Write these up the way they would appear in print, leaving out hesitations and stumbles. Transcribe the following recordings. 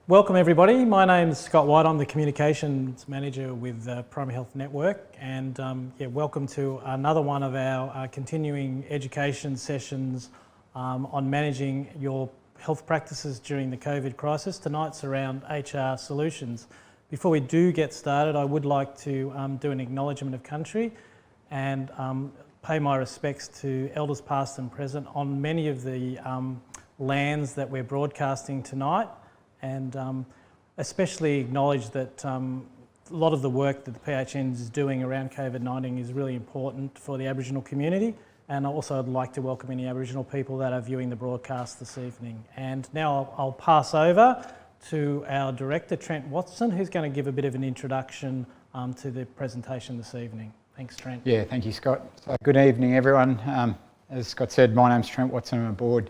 Welcome everybody, my name's Scott White, I'm the Communications Manager with Primary Health Network, and welcome to another one of our continuing education sessions on managing your health practices during the COVID crisis. Tonight's around HR solutions. Before we do get started, I would like to do an acknowledgement of country and pay my respects to elders past and present on many of the lands that we're broadcasting tonight. And especially acknowledge that a lot of the work that the PHN is doing around COVID-19 is really important for the Aboriginal community. And also I'd like to welcome any Aboriginal people that are viewing the broadcast this evening. And now I'll pass over to our Director, Trent Watson, who's going to give a bit of an introduction to the presentation this evening. Thanks, Trent. Yeah, thank you, Scott. So, good evening, everyone. As Scott said, my name's Trent Watson. I'm a board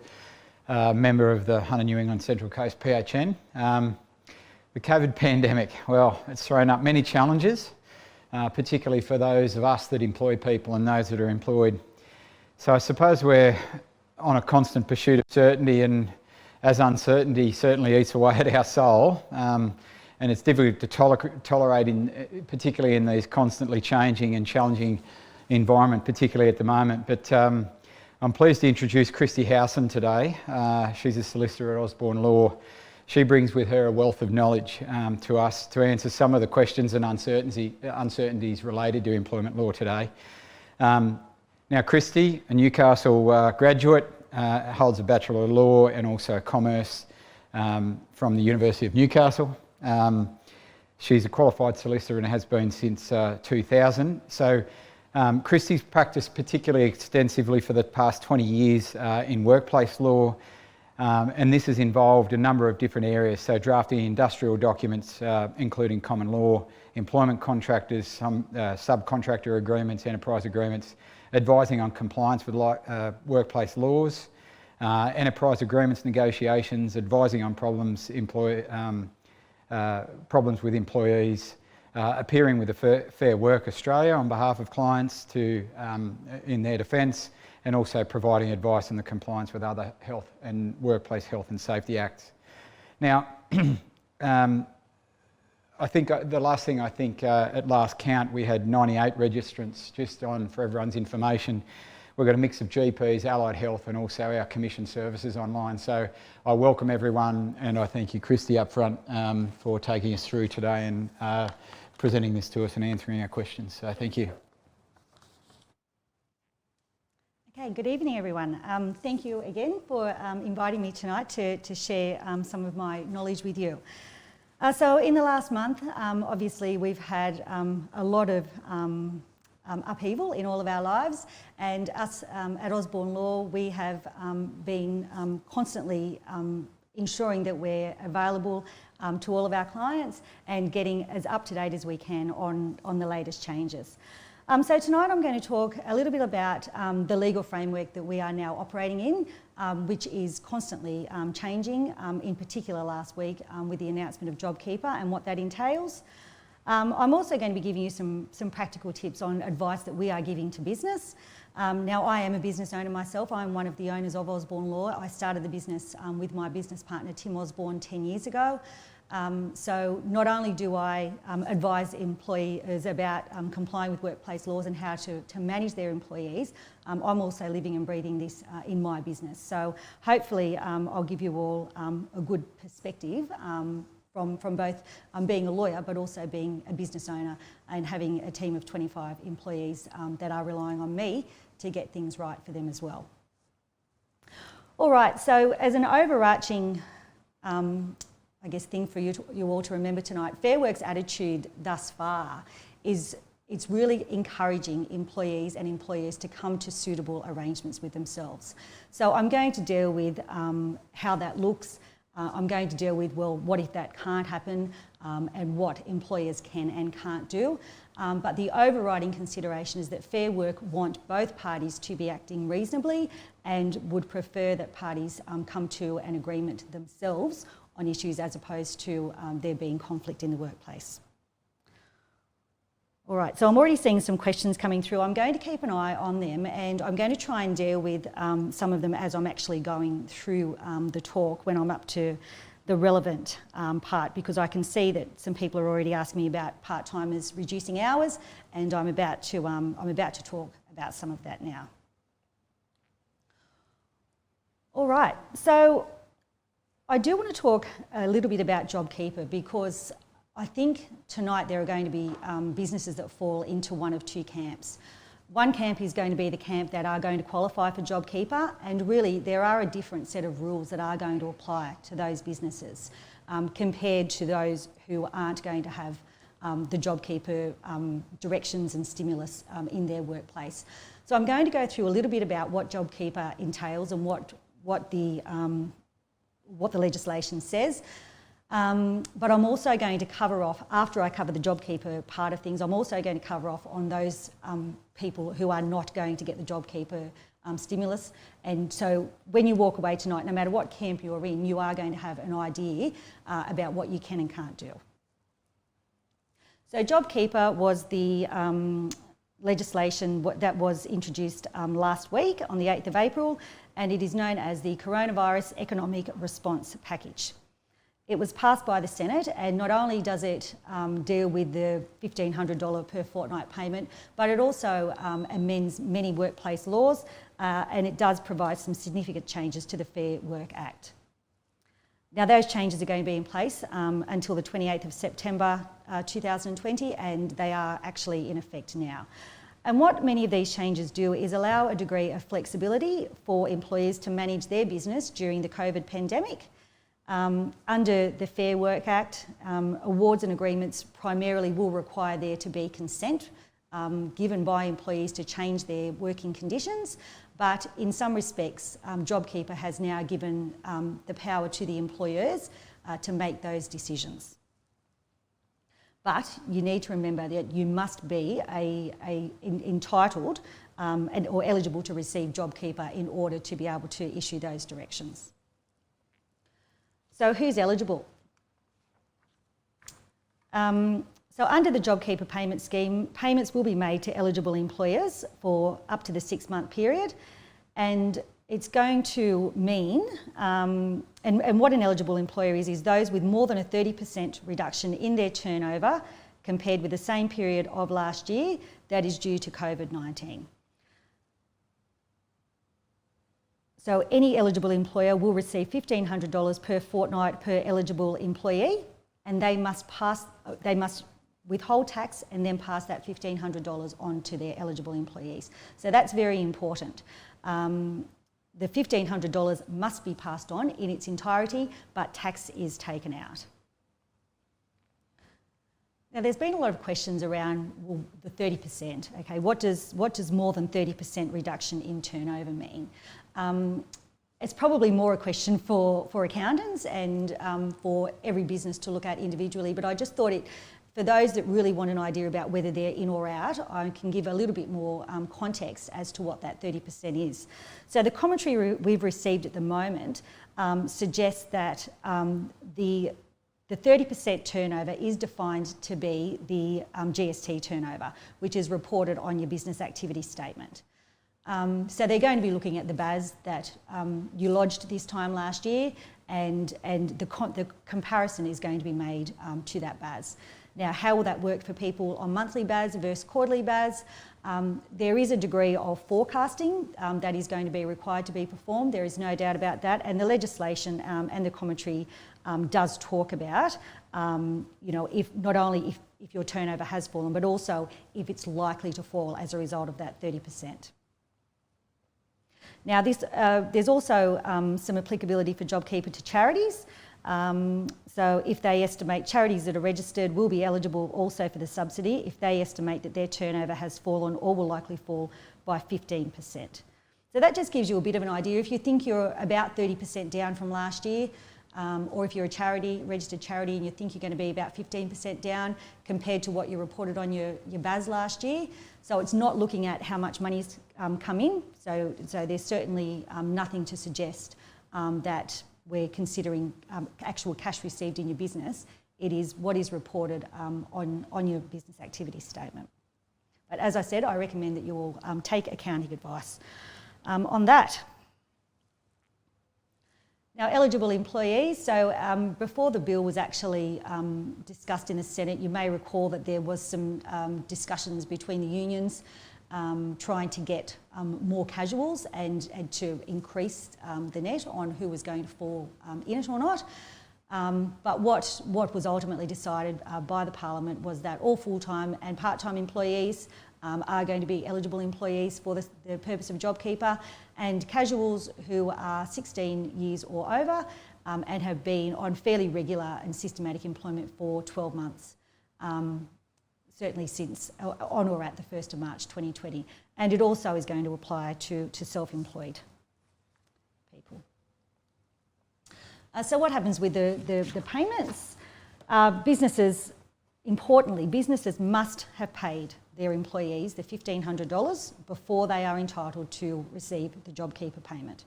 member of the Hunter New England Central Coast PHN. The COVID pandemic, well, it's thrown up many challenges, particularly for those of us that employ people and those that are employed. So I suppose we're on a constant pursuit of certainty, and as uncertainty certainly eats away at our soul, and it's difficult to tolerate, particularly in these constantly changing and challenging environment, particularly at the moment. But I'm pleased to introduce Christy Howson today. She's a solicitor at Osborne Law. She brings with her a wealth of knowledge to us to answer some of the questions and uncertainties related to employment law today. Now, Christy, a Newcastle graduate, holds a Bachelor of Law and also Commerce from the University of Newcastle. She's a qualified solicitor and has been since 2000. So Christy's practiced particularly extensively for the past 20 years in workplace law, and this has involved a number of different areas, so drafting industrial documents including common law, employment contractors, some subcontractor agreements, enterprise agreements, advising on compliance with workplace laws, enterprise agreements negotiations, advising on problems with employees, appearing with the Fair Work Australia on behalf of clients in their defence, and also providing advice on the compliance with other health and workplace health and safety acts. Now, I think the last thing at last count we had 98 registrants. Just on for everyone's information, we've got a mix of GPs, allied health, and also our commission services online. So I welcome everyone, and I thank you, Christy, up front for taking us through today and presenting this to us and answering our questions. So thank you. Okay, good evening everyone. Thank you again for inviting me tonight to share some of my knowledge with you. So in the last month, obviously we've had a lot of upheaval in all of our lives, and us at Osborne Law, we have been constantly ensuring that we're available to all of our clients and getting as up to date as we can on the latest changes. So tonight I'm going to talk a little bit about the legal framework that we are now operating in, which is constantly changing, in particular last week with the announcement of JobKeeper and what that entails. I'm also going to be giving you some practical tips on advice that we are giving to business. Now, I am a business owner myself. I'm one of the owners of Osborne Law. I started the business with my business partner Tim Osborne 10 years ago. So not only do I advise employers about complying with workplace laws and how to manage their employees, I'm also living and breathing this in my business. So hopefully I'll give you all a good perspective from both being a lawyer but also being a business owner and having a team of 25 employees that are relying on me to get things right for them as well. All right, so as an overarching thing for you all to remember tonight, Fair Work's attitude thus far is it's really encouraging employees and employers to come to suitable arrangements with themselves. So I'm going to deal with how that looks. I'm going to deal with, well, what if that can't happen and what employers can and can't do. But the overriding consideration is that Fair Work want both parties to be acting reasonably and would prefer that parties come to an agreement themselves on issues as opposed to there being conflict in the workplace. All right, so I'm already seeing some questions coming through. I'm going to keep an eye on them and I'm going to try and deal with some of them as I'm actually going through the talk when I'm up to the relevant part, because I can see that some people are already asking me about part-timers reducing hours, and I'm about to talk about some of that now. All right, so I do want to talk a little bit about JobKeeper, because I think tonight there are going to be businesses that fall into one of two camps. One camp is going to be the camp that are going to qualify for JobKeeper, and really there are a different set of rules that are going to apply to those businesses compared to those who aren't going to have the JobKeeper directions and stimulus in their workplace. So I'm going to go through a little bit about what JobKeeper entails and what the legislation says. But I'm also going to cover off, after I cover the JobKeeper part of things, I'm also going to cover off on those people who are not going to get the JobKeeper stimulus. And so when you walk away tonight, no matter what camp you're in, you are going to have an idea about what you can and can't do. So JobKeeper was the legislation that was introduced last week on the 8th of April, and it is known as the Coronavirus Economic Response Package. It was passed by the Senate, and not only does it deal with the $1,500 per fortnight payment, but it also amends many workplace laws, and it does provide some significant changes to the Fair Work Act. Now, those changes are going to be in place until the 28th of September 2020, and they are actually in effect now. And what many of these changes do is allow a degree of flexibility for employers to manage their business during the COVID pandemic. Under the Fair Work Act, awards and agreements primarily will require there to be consent given by employees to change their working conditions, but in some respects, JobKeeper has now given the power to the employers to make those decisions. But you need to remember that you must be entitled or eligible to receive JobKeeper in order to be able to issue those directions. So who's eligible? So under the JobKeeper payment scheme, payments will be made to eligible employers for up to the 6-month period, and it's going to mean, and what an eligible employer is those with more than a 30% reduction in their turnover compared with the same period of last year that is due to COVID-19. So any eligible employer will receive $1,500 per fortnight per eligible employee, and they must withhold tax and then pass that $1,500 on to their eligible employees. So that's very important. The $1,500 must be passed on in its entirety, but tax is taken out. Now, there's been a lot of questions around the 30%. Okay, what does more than 30% reduction in turnover mean? It's probably more a question for accountants and for every business to look at individually, but I just thought for those that really want an idea about whether they're in or out, I can give a little bit more context as to what that 30% is. So the commentary we've received at the moment suggests that the 30% turnover is defined to be the GST turnover, which is reported on your business activity statement. So they're going to be looking at the BAS that you lodged this time last year, and the comparison is going to be made to that BAS. Now, how will that work for people on monthly BAS versus quarterly BAS? There is a degree of forecasting that is going to be required to be performed. There is no doubt about that, and the legislation and the commentary does talk about, if not only if your turnover has fallen, but also if it's likely to fall as a result of that 30%. Now, there's also some applicability for JobKeeper to charities. So if they estimate, charities that are registered will be eligible also for the subsidy if they estimate that their turnover has fallen or will likely fall by 15%. So that just gives you a bit of an idea. If you think you're about 30% down from last year, or if you're a registered charity, and you think you're going to be about 15% down compared to what you reported on your BAS last year. So it's not looking at how much money's come in. So there's certainly nothing to suggest that we're considering actual cash received in your business. It is what is reported on your business activity statement. But as I said, I recommend that you all take accounting advice on that. Now, eligible employees, so before the bill was actually discussed in the Senate, you may recall that there was some discussions between the unions trying to get more casuals and to increase the net on who was going to fall in it or not. But what was ultimately decided by the Parliament was that all full-time and part-time employees are going to be eligible employees for the purpose of JobKeeper, and casuals who are 16 years or over and have been on fairly regular and systematic employment for 12 months, certainly since on or at the 1st of March 2020. And it also is going to apply to self-employed people. So what happens with the payments? Importantly, businesses must have paid their employees the $1,500 before they are entitled to receive the JobKeeper payment.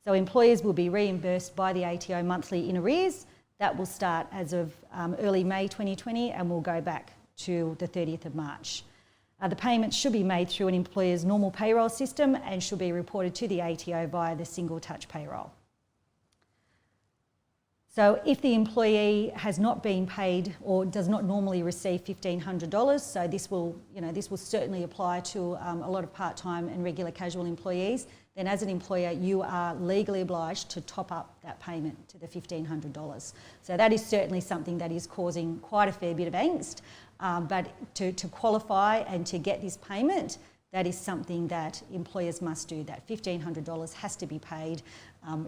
So employers will be reimbursed by the ATO monthly in arrears. That will start as of early May 2020 and will go back to the 30th of March. The payments should be made through an employer's normal payroll system and should be reported to the ATO via the single touch payroll. So if the employee has not been paid or does not normally receive $1,500, so this will certainly apply to a lot of part-time and regular casual employees, then as an employer you are legally obliged to top up that payment to the $1,500. So that is certainly something that is causing quite a fair bit of angst, but to qualify and to get this payment, that is something that employers must do. That $1,500 has to be paid.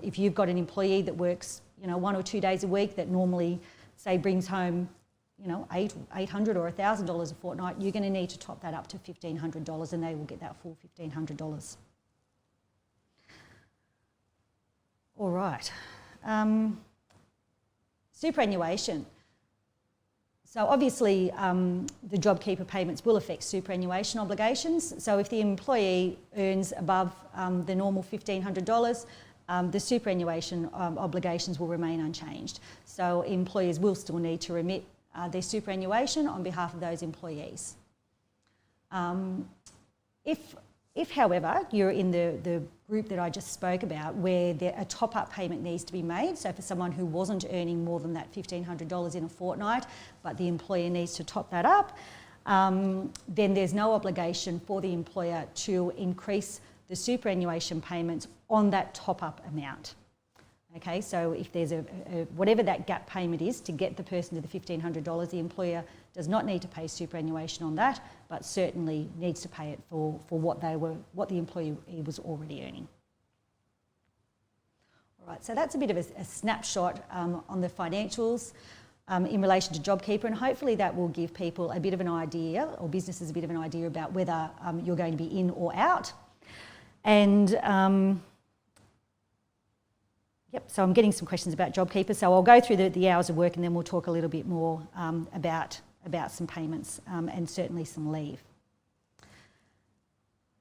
If you've got an employee that works 1 or 2 days a week that normally, say, brings home $800 or $1,000 a fortnight, you're going to need to top that up to $1,500 and they will get that full $1,500. All right. Superannuation. So obviously the JobKeeper payments will affect superannuation obligations. So if the employee earns above the normal $1,500, the superannuation obligations will remain unchanged. So employers will still need to remit their superannuation on behalf of those employees. If, however, you're in the group that I just spoke about where a top-up payment needs to be made, so for someone who wasn't earning more than that $1,500 in a fortnight, but the employer needs to top that up, then there's no obligation for the employer to increase the superannuation payments on that top-up amount. Okay, so if there's whatever that gap payment is to get the person to the $1,500, the employer does not need to pay superannuation on that, but certainly needs to pay it for what the employee was already earning. All right, so that's a bit of a snapshot on the financials in relation to JobKeeper, and hopefully that will give people a bit of an idea, or businesses a bit of an idea about whether you're going to be in or out. And so I'm getting some questions about JobKeeper. So I'll go through the hours of work and then we'll talk a little bit more about some payments and certainly some leave.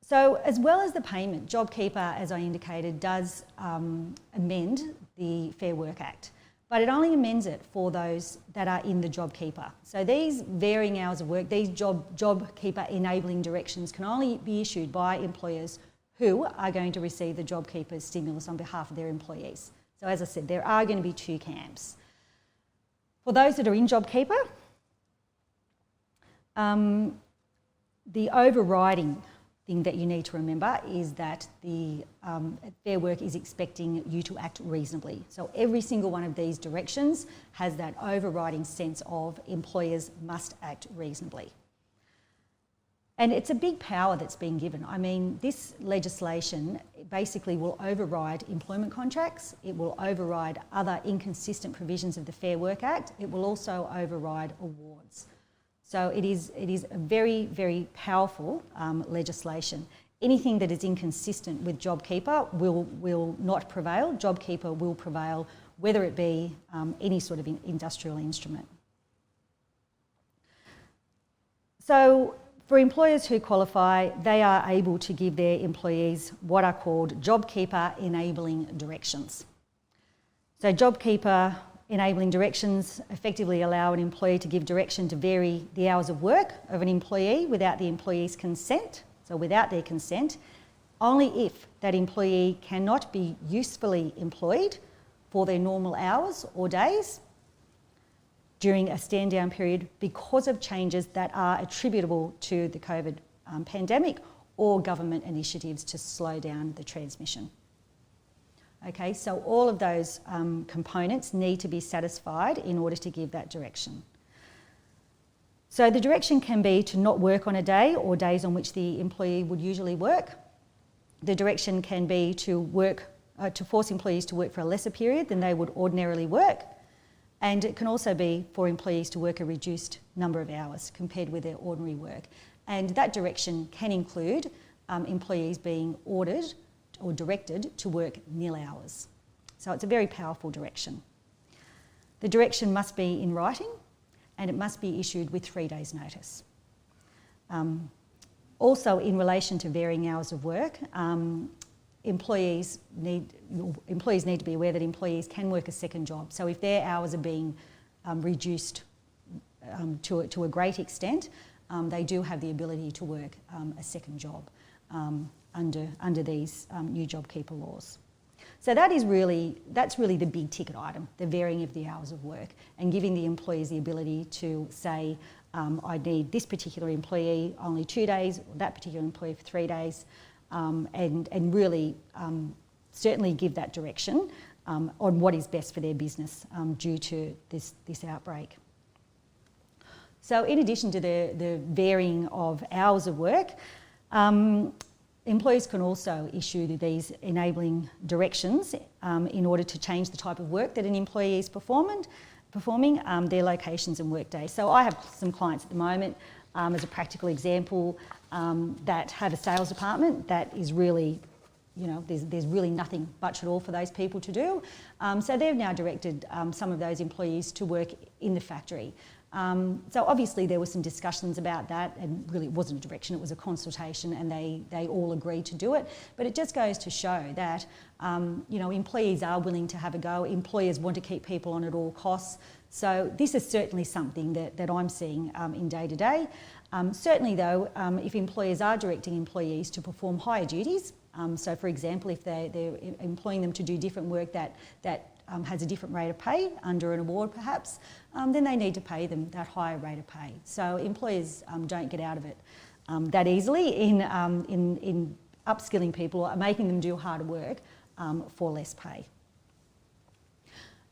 So as well as the payment, JobKeeper, as I indicated, does amend the Fair Work Act, but it only amends it for those that are in the JobKeeper. So these varying hours of work, these JobKeeper enabling directions can only be issued by employers who are going to receive the JobKeeper stimulus on behalf of their employees. So as I said, there are going to be two camps. For those that are in JobKeeper, the overriding thing that you need to remember is that the Fair Work is expecting you to act reasonably. So every single one of these directions has that overriding sense of employers must act reasonably. And it's a big power that's been given. I mean, this legislation basically will override employment contracts. It will override other inconsistent provisions of the Fair Work Act. It will also override awards. So it is a very, very powerful legislation. Anything that is inconsistent with JobKeeper will not prevail. JobKeeper will prevail, whether it be any sort of industrial instrument. So for employers who qualify, they are able to give their employees what are called JobKeeper enabling directions. So JobKeeper enabling directions effectively allow an employee to give direction to vary the hours of work of an employee without the employee's consent, so without their consent, only if that employee cannot be usefully employed for their normal hours or days during a stand-down period because of changes that are attributable to the COVID pandemic or government initiatives to slow down the transmission. Okay, so all of those components need to be satisfied in order to give that direction. So the direction can be to not work on a day or days on which the employee would usually work. The direction can be to force employees to work for a lesser period than they would ordinarily work. And it can also be for employees to work a reduced number of hours compared with their ordinary work. And that direction can include employees being ordered or directed to work nil hours. So it's a very powerful direction. The direction must be in writing and it must be issued with 3 days' notice. Also, in relation to varying hours of work, employees need to be aware that employees can work a second job. So if their hours are being reduced to a great extent, they do have the ability to work a second job under these new JobKeeper laws. So that's really the big ticket item, the varying of the hours of work and giving the employees the ability to say, I need this particular employee only 2 days, or that particular employee for 3 days, and really certainly give that direction on what is best for their business due to this outbreak. So in addition to the varying of hours of work, employers can also issue these enabling directions in order to change the type of work that an employee is performing, their locations and work days. So I have some clients at the moment, as a practical example, that have a sales department that is really, there's really nothing much at all for those people to do. So they've now directed some of those employees to work in the factory. So obviously there were some discussions about that, and really it wasn't a direction, it was a consultation, and they all agreed to do it. But it just goes to show that employees are willing to have a go. Employers want to keep people on at all costs. So this is certainly something that I'm seeing in day to day. Certainly though, if employers are directing employees to perform higher duties, so for example, if they're employing them to do different work that has a different rate of pay under an award perhaps, then they need to pay them that higher rate of pay. So employers don't get out of it that easily in upskilling people or making them do harder work for less pay.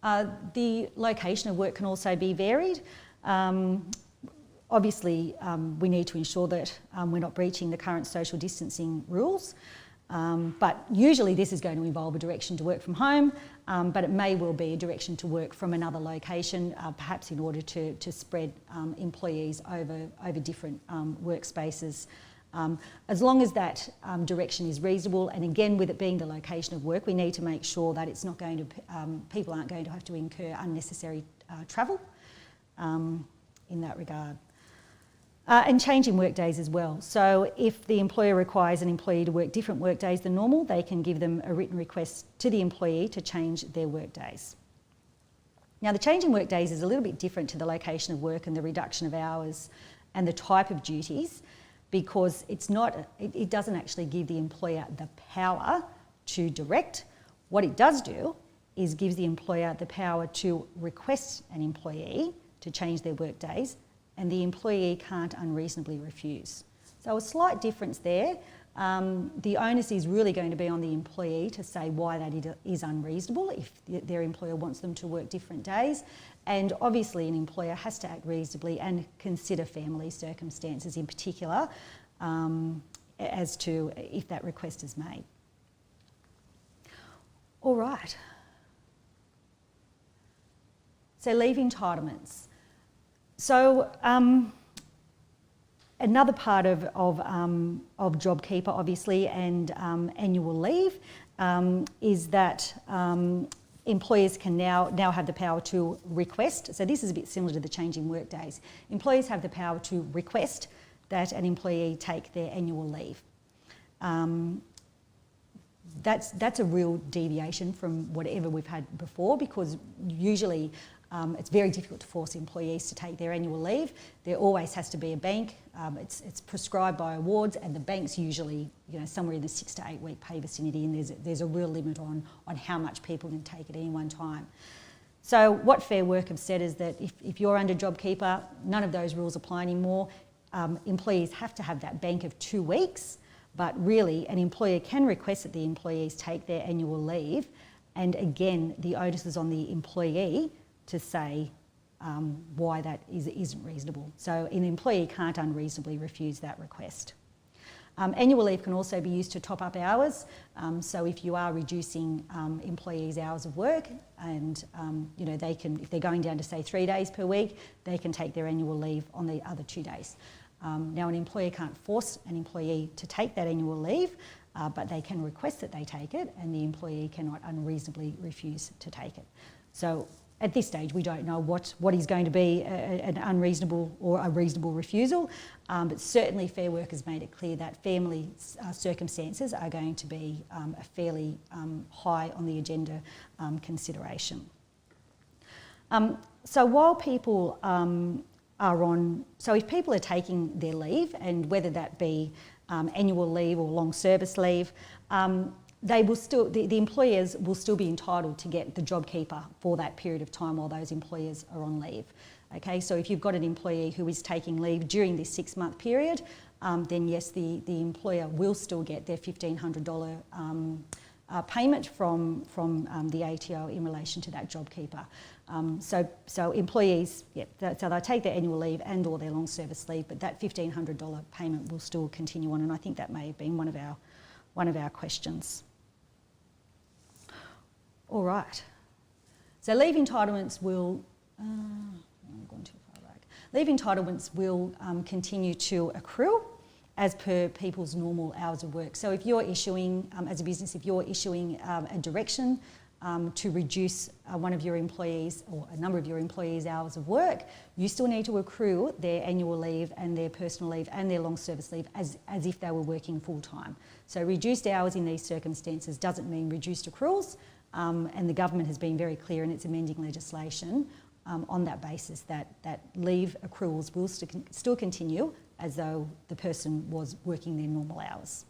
The location of work can also be varied. Obviously, we need to ensure that we're not breaching the current social distancing rules. But usually this is going to involve a direction to work from home, but it may well be a direction to work from another location, perhaps in order to spread employees over different workspaces. As long as that direction is reasonable, and again with it being the location of work, we need to make sure that it's not going to, people aren't going to have to incur unnecessary travel in that regard. And changing work days as well. So if the employer requires an employee to work different work days than normal, they can give them a written request to the employee to change their work days. Now the changing work days is a little bit different to the location of work and the reduction of hours and the type of duties, because it doesn't actually give the employer the power to direct. What it does do is gives the employer the power to request an employee to change their work days, and the employee can't unreasonably refuse. So a slight difference there. The onus is really going to be on the employee to say why that is unreasonable if their employer wants them to work different days. And obviously an employer has to act reasonably and consider family circumstances in particular as to if that request is made. All right. So leave entitlements. So another part of JobKeeper, obviously, and annual leave is that employers can now have the power to request. So this is a bit similar to the changing work days. Employers have the power to request that an employee take their annual leave. That's a real deviation from whatever we've had before, because usually It's very difficult to force employees to take their annual leave. There always has to be a bank. It's prescribed by awards, and the bank's usually somewhere in the 6 to 8 week pay vicinity, and there's a real limit on how much people can take at any one time. So what Fair Work have said is that if you're under JobKeeper, none of those rules apply anymore. Employees have to have that bank of 2 weeks, but really an employer can request that the employees take their annual leave, and again the onus is on the employee to say why that isn't reasonable. So an employee can't unreasonably refuse that request. Annual leave can also be used to top up hours. So if you are reducing employees' hours of work, and they can, if they're going down to say 3 days per week, they can take their annual leave on the other 2 days. Now an employer can't force an employee to take that annual leave, but they can request that they take it, and the employee cannot unreasonably refuse to take it. So at this stage, we don't know what is going to be an unreasonable or a reasonable refusal, but certainly Fair Work has made it clear that family circumstances are going to be a fairly high on the agenda consideration. So while people if people are taking their leave, and whether that be annual leave or long service leave, the employers will still be entitled to get the JobKeeper for that period of time while those employers are on leave. Okay, so if you've got an employee who is taking leave during this 6-month period, then yes, the employer will still get their $1,500 payment from the ATO in relation to that JobKeeper. So employees, so they'll take their annual leave and or their long service leave, but that $1,500 payment will still continue on, and I think that may have been one of our questions. All right. So leave entitlements will, I'm going too far back. Leave entitlements will continue to accrue as per people's normal hours of work. So if you're issuing, as a business, if you're issuing a direction to reduce one of your employees or a number of your employees' hours of work, you still need to accrue their annual leave and their personal leave and their long service leave as if they were working full time. So reduced hours in these circumstances doesn't mean reduced accruals, and the government has been very clear in its amending legislation on that basis that leave accruals will still continue as though the person was working their normal hours.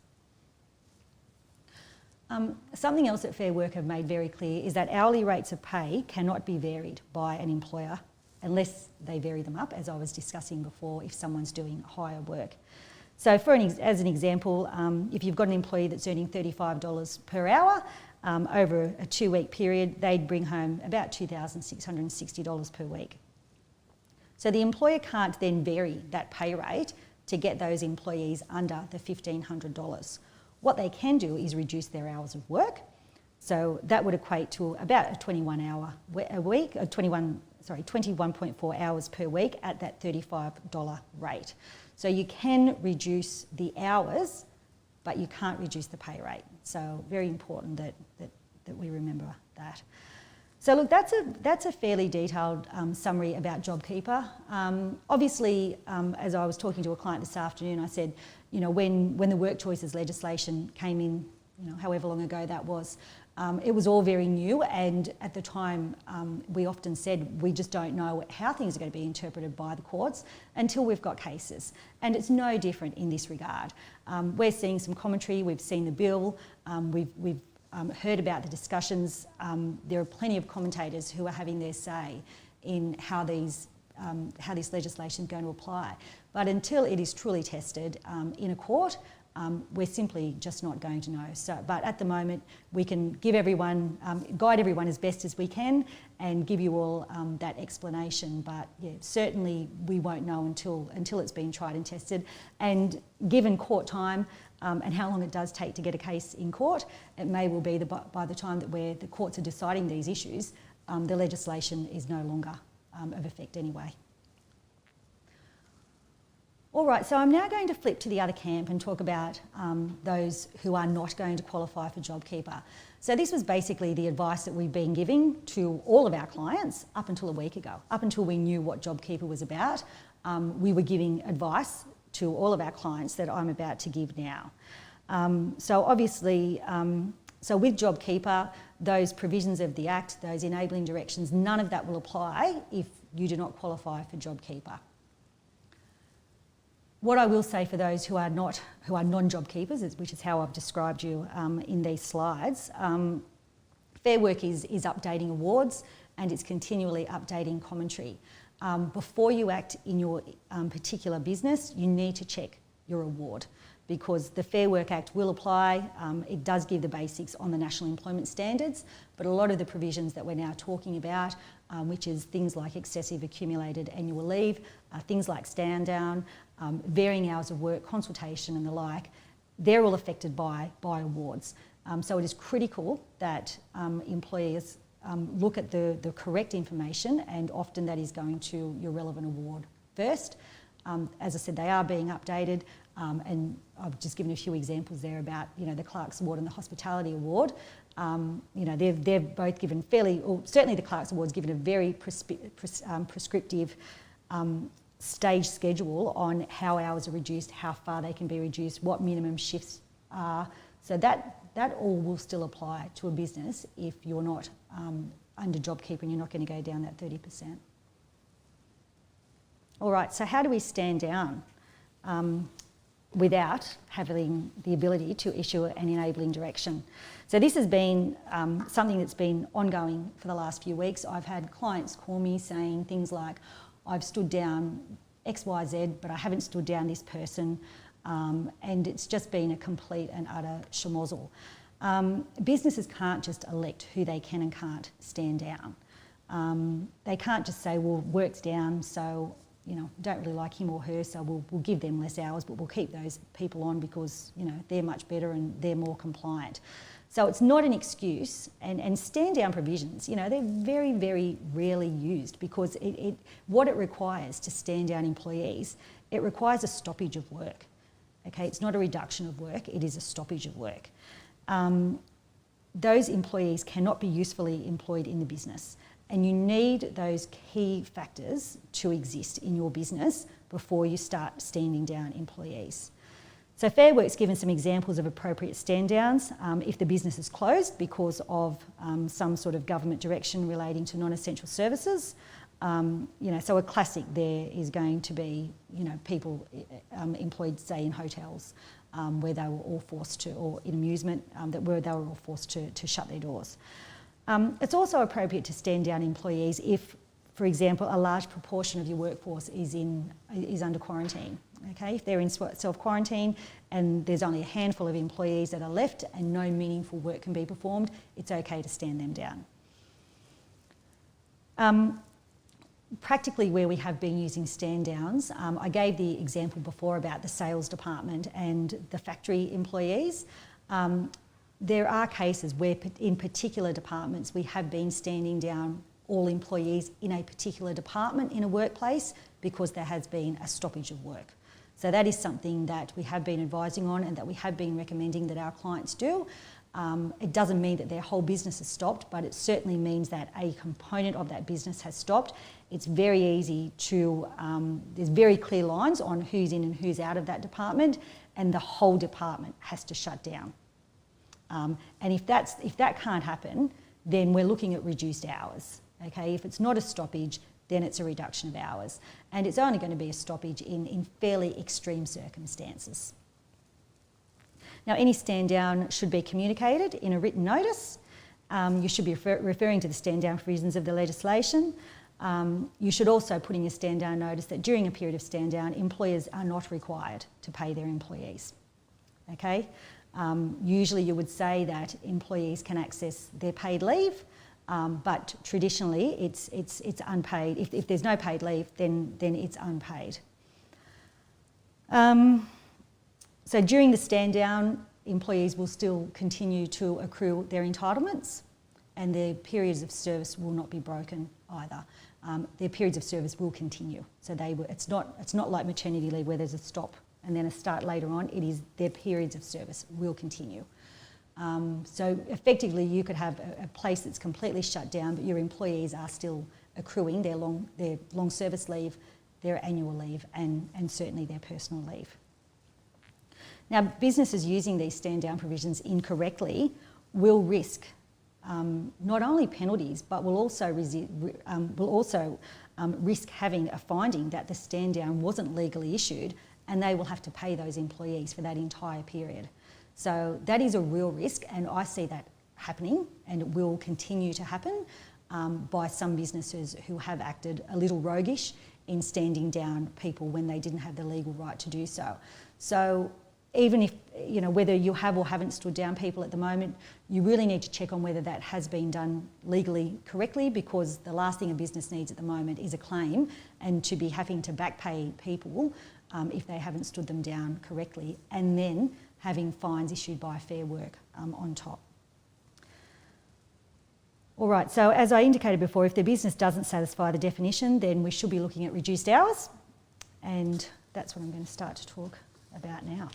Something else that Fair Work have made very clear is that hourly rates of pay cannot be varied by an employer unless they vary them up, as I was discussing before, if someone's doing higher work. So as an example, if you've got an employee that's earning $35 per hour, over a 2-week period, they'd bring home about $2,660 per week. So the employer can't then vary that pay rate to get those employees under the $1,500. What they can do is reduce their hours of work. So that would equate to about a 21.4 hours per week at that $35 rate. So you can reduce the hours, but you can't reduce the pay rate. So very important that we remember that. So look, that's a fairly detailed summary about JobKeeper. Obviously, as I was talking to a client this afternoon, I said, when the work choices legislation came in, however long ago that was, it was all very new, and at the time we often said we just don't know how things are going to be interpreted by the courts until we've got cases, and it's no different in this regard. We're seeing some commentary, we've seen the bill, we've heard about the discussions. There are plenty of commentators who are having their say in how this legislation is going to apply. But until it is truly tested in a court, we're simply just not going to know. But at the moment, we can give everyone, guide everyone as best as we can, and give you all that explanation. But yeah, certainly we won't know until it's been tried and tested. And given court time and how long it does take to get a case in court, it may well be that by the time that the courts are deciding these issues, the legislation is no longer of effect anyway. All right, so I'm now going to flip to the other camp and talk about those who are not going to qualify for JobKeeper. So this was basically the advice that we've been giving to all of our clients up until a week ago. Up until we knew what JobKeeper was about, we were giving advice to all of our clients that I'm about to give now. So obviously, so with JobKeeper, those provisions of the Act, those enabling directions, none of that will apply if you do not qualify for JobKeeper. What I will say for those who are non-JobKeepers, which is how I've described you in these slides, Fair Work is updating awards and it's continually updating commentary. Before you act in your particular business, you need to check your award, because the Fair Work Act will apply. It does give the basics on the National Employment Standards, but a lot of the provisions that we're now talking about, which is things like excessive accumulated annual leave, things like stand down, varying hours of work, consultation and the like, they're all affected by awards. So it is critical that employers look at the correct information, and often that is going to your relevant award first. As I said, they are being updated, and I've just given a few examples there about, the Clerks Award and the Hospitality Award. They've both given certainly the Clerks Award's given a very prescriptive stage schedule on how hours are reduced, how far they can be reduced, what minimum shifts are. So that all will still apply to a business if you're not under JobKeeper and you're not going to go down that 30%. All right, so how do we stand down without having the ability to issue an enabling direction? So this has been something that's been ongoing for the last few weeks. I've had clients call me saying things like, I've stood down XYZ, but I haven't stood down this person, and it's just been a complete and utter schmozzle. Businesses can't just elect who they can and can't stand down. They can't just say, well, work's down, so don't really like him or her, so we'll give them less hours, but we'll keep those people on because they're much better and they're more compliant. So it's not an excuse, and stand down provisions, they're very, very rarely used, because what it requires to stand down employees, it requires a stoppage of work. Okay, it's not a reduction of work, it is a stoppage of work. Those employees cannot be usefully employed in the business, and you need those key factors to exist in your business before you start standing down employees. So Fair Work's given some examples of appropriate stand downs if the business is closed because of some sort of government direction relating to non-essential services. So a classic there is going to be, people employed, say, in hotels where they were all forced to, or in amusement, they were all forced to shut their doors. It's also appropriate to stand down employees if, for example, a large proportion of your workforce is under quarantine. Okay, if they're in self-quarantine and there's only a handful of employees that are left and no meaningful work can be performed, it's okay to stand them down. Practically where we have been using stand downs, I gave the example before about the sales department and the factory employees. There are cases where in particular departments we have been standing down all employees in a particular department in a workplace because there has been a stoppage of work. So that is something that we have been advising on and that we have been recommending that our clients do. It doesn't mean that their whole business has stopped, but it certainly means that a component of that business has stopped. It's very easy to, there's very clear lines on who's in and who's out of that department, and the whole department has to shut down. And if that can't happen, then we're looking at reduced hours. Okay, if it's not a stoppage, then it's a reduction of hours. And it's only going to be a stoppage in fairly extreme circumstances. Now, any stand down should be communicated in a written notice. You should be referring to the stand down provisions of the legislation. You should also put in your stand down notice that during a period of stand down, employers are not required to pay their employees. Okay? Usually you would say that employees can access their paid leave, but traditionally it's unpaid. If there's no paid leave, then it's unpaid. So during the stand down, employees will still continue to accrue their entitlements, and their periods of service will not be broken either. Their periods of service will continue. So it's not like maternity leave where there's a stop and then a start later on. It is their periods of service will continue. So effectively, you could have a place that's completely shut down, but your employees are still accruing their long service leave, their annual leave, and certainly their personal leave. Now, businesses using these stand down provisions incorrectly will risk not only penalties, but will also risk having a finding that the stand down wasn't legally issued, and they will have to pay those employees for that entire period. So that is a real risk, and I see that happening, and it will continue to happen by some businesses who have acted a little roguish in standing down people when they didn't have the legal right to do so. So even if, you know, whether you have or haven't stood down people at the moment, you really need to check on whether that has been done legally correctly, because the last thing a business needs at the moment is a claim and to be having to back pay people if they haven't stood them down correctly, and then having fines issued by Fair Work on top. All right, so as I indicated before, if the business doesn't satisfy the definition, then we should be looking at reduced hours, and that's what I'm going to start to talk about now.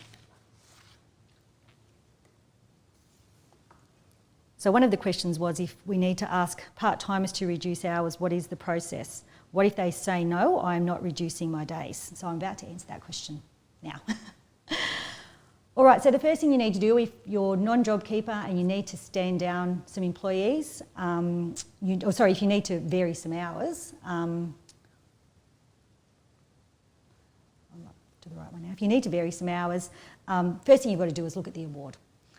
So one of the questions was, if we need to ask part-timers to reduce hours, what is the process? What if they say, no, I'm not reducing my days? So I'm about to answer that question now. All right, so the first thing you need to do if you're non-JobKeeper and you need to stand down some employees, if you need to vary some hours, I'm not to the right one now. If you need to vary some hours, first thing you've got to do is look at the award.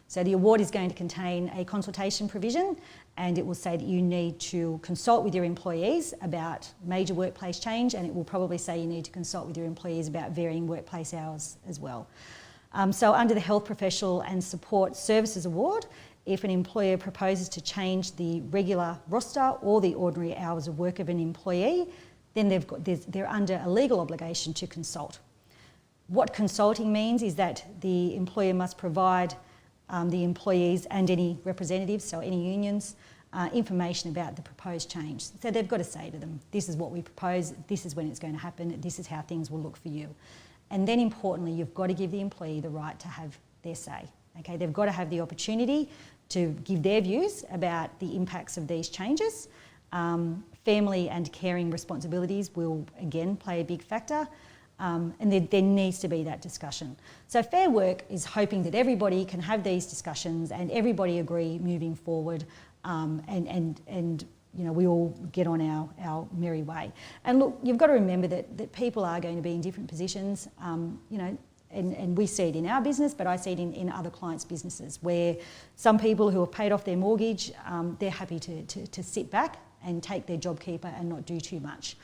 So the award is going to contain a consultation provision, and it will say that you need to consult with your employees about major workplace change, and it will probably say you need to consult with your employees about varying workplace hours as well. So under the Health Professional and Support Services Award, if an employer proposes to change the regular roster or the ordinary hours of work of an employee, then they're under a legal obligation to consult. What consulting means is that the employer must provide the employees and any representatives, so any unions, information about the proposed change. So they've got to say to them, this is what we propose, this is when it's going to happen, this is how things will look for you. And then importantly, you've got to give the employee the right to have their say. Okay, they've got to have the opportunity to give their views about the impacts of these changes. Family and caring responsibilities will again play a big factor. And there needs to be that discussion. So Fair Work is hoping that everybody can have these discussions and everybody agree moving forward, and you know, we all get on our merry way. And look, you've got to remember that people are going to be in different positions, you know, and we see it in our business, but I see it in other clients' businesses, where some people who have paid off their mortgage, they're happy to sit back and take their JobKeeper and not do too much.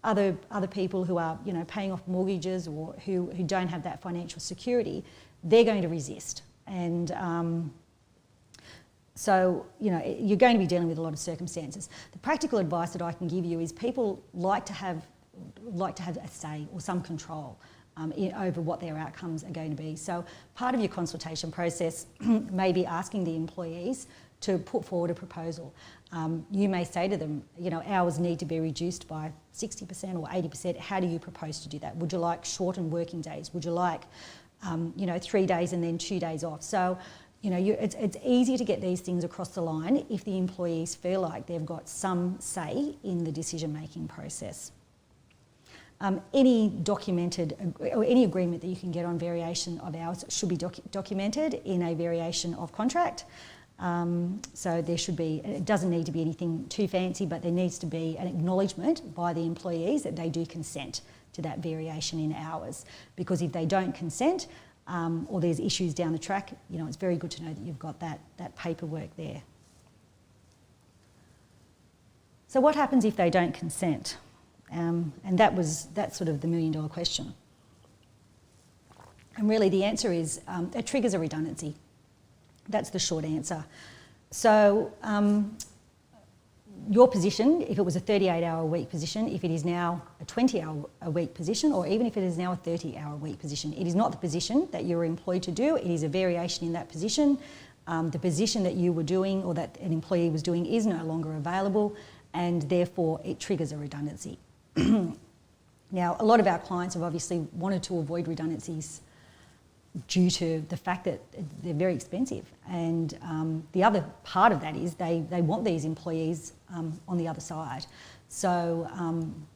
Other people who are, you know, paying off mortgages or who don't have that financial security, they're going to resist. And so, you know, you're going to be dealing with a lot of circumstances. The practical advice that I can give you is people like to have a say or some control over what their outcomes are going to be. So part of your consultation process may be asking the employees to put forward a proposal. You may say to them, you know, hours need to be reduced by 60% or 80%. How do you propose to do that? Would you like shortened working days? Would you like, you know, 3 days and then 2 days off? So, you know, it's easy to get these things across the line if the employees feel like they've got some say in the decision-making process. Any documented or any agreement that you can get on variation of hours should be documented in a variation of contract. So there should be, it doesn't need to be anything too fancy, but there needs to be an acknowledgement by the employees that they do consent to that variation in hours. Because if they don't consent, or there's issues down the track, you know, it's very good to know that you've got that paperwork there. So what happens if they don't consent? And that's sort of the million-dollar question. And really the answer is it triggers a redundancy. That's the short answer. So your position, if it was a 38-hour-a-week position, if it is now a 20-hour-a-week position, or even if it is now a 30-hour-a-week position, it is not the position that you were employed to do. It is a variation in that position. The position that you were doing or that an employee was doing is no longer available, and therefore it triggers a redundancy. Now, a lot of our clients have obviously wanted to avoid redundancies due to the fact that they're very expensive. And the other part of that is they want these employees on the other side. So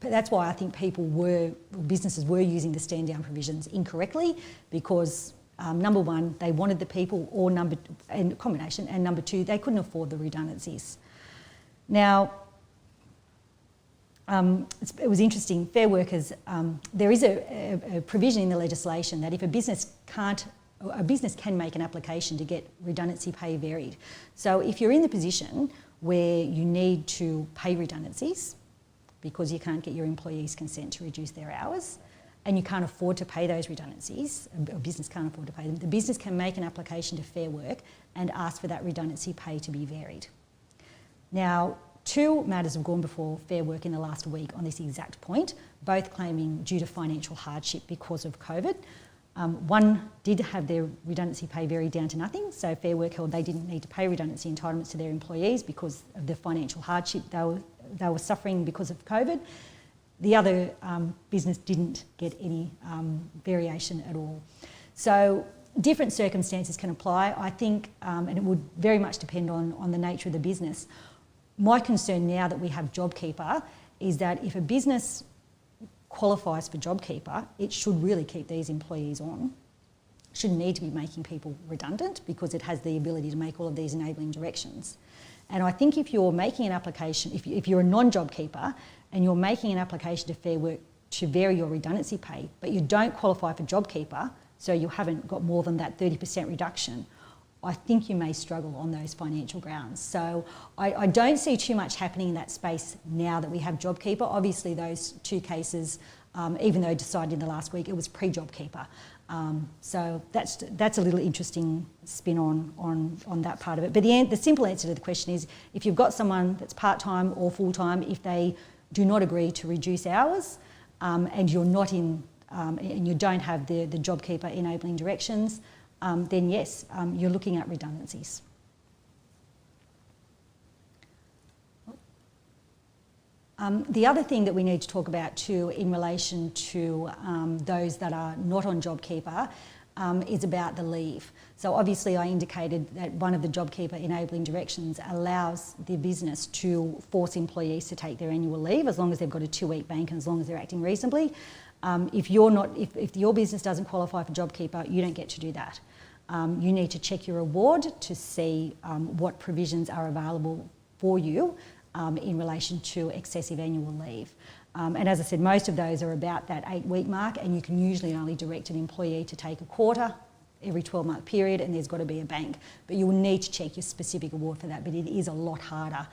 that's why I think businesses were using the stand down provisions incorrectly, because number one, they wanted the people, or and combination, and number two, they couldn't afford the redundancies. Now, it was interesting. Fair workers, there is a provision in the legislation that if a business can make an application to get redundancy pay varied. So if you're in the position where you need to pay redundancies because you can't get your employees' consent to reduce their hours, and you can't afford to pay those redundancies, a business can't afford to pay them, the business can make an application to Fair Work and ask for that redundancy pay to be varied. Now, 2 matters have gone before Fair Work in the last week on this exact point, both claiming due to financial hardship because of COVID. One did have their redundancy pay varied down to nothing, so Fair Work held they didn't need to pay redundancy entitlements to their employees because of the financial hardship they were suffering because of COVID. The other business didn't get any variation at all. So different circumstances can apply, I think, and it would very much depend on the nature of the business. My concern now that we have JobKeeper is that if a business qualifies for JobKeeper, it should really keep these employees on. It shouldn't need to be making people redundant because it has the ability to make all of these enabling directions. And I think if you're making an application, if you're a non-JobKeeper and you're making an application to Fair Work to vary your redundancy pay, but you don't qualify for JobKeeper, so you haven't got more than that 30% reduction, I think you may struggle on those financial grounds. So I don't see too much happening in that space now that we have JobKeeper. Obviously those 2 cases, even though decided in the last week, it was pre-JobKeeper. So that's a little interesting spin on that part of it. But the simple answer to the question is, if you've got someone that's part-time or full-time, if they do not agree to reduce hours and you're not in, and you don't have the JobKeeper enabling directions, then yes, you're looking at redundancies. The other thing that we need to talk about too in relation to those that are not on JobKeeper is about the leave. So obviously I indicated that one of the JobKeeper enabling directions allows the business to force employees to take their annual leave as long as they've got a 2-week bank and as long as they're acting reasonably. If your business doesn't qualify for JobKeeper, you don't get to do that. You need to check your award to see what provisions are available for you in relation to excessive annual leave. And as I said, most of those are about that 8-week mark, and you can usually only direct an employee to take a quarter every 12-month period, and there's got to be a bank. But you will need to check your specific award for that, but it is a lot harder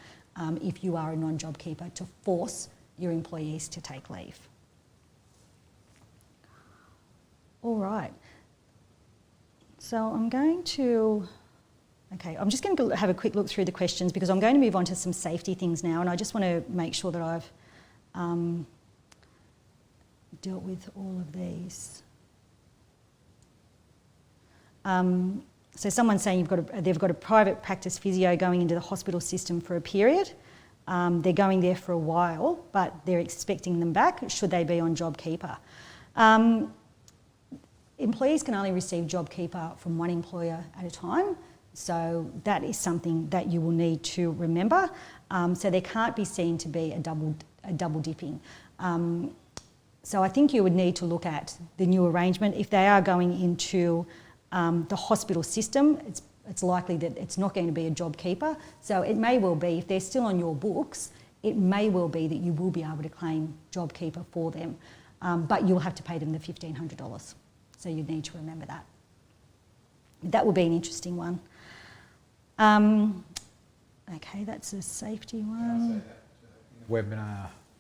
if you are a non-JobKeeper to force your employees to take leave. All right. So I'm just going to have a quick look through the questions because I'm going to move on to some safety things now, and I just want to make sure that I've dealt with all of these. So someone's saying they've got a private practice physio going into the hospital system for a period. They're going there for a while, but they're expecting them back. Should they be on JobKeeper? Employees can only receive JobKeeper from one employer at a time, so that is something that you will need to remember. So there can't be seen to be a double dipping. So I think you would need to look at the new arrangement. If they are going into the hospital system, it's likely that it's not going to be a JobKeeper. So it may well be, if they're still on your books, it may well be that you will be able to claim JobKeeper for them, but you'll have to pay them the $1,500. So you need to remember that. That will be an interesting one. Okay, that's a safety one.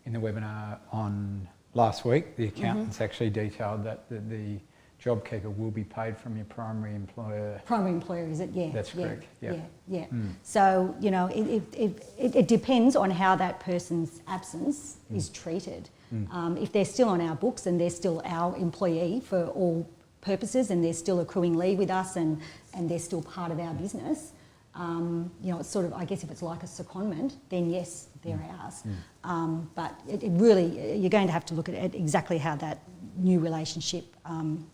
In the webinar on last week, the accountants actually detailed that the JobKeeper will be paid from your primary employer. Primary employer, is it? Yeah. That's correct. Yeah. So, you know, it depends on how that person's absence is treated. If they're still on our books and they're still our employee for all purposes and they're still accruing leave with us and they're still part of our business, you know, it's sort of, I guess if it's like a secondment, then yes, they're ours. But it really, you're going to have to look at exactly how that new relationship,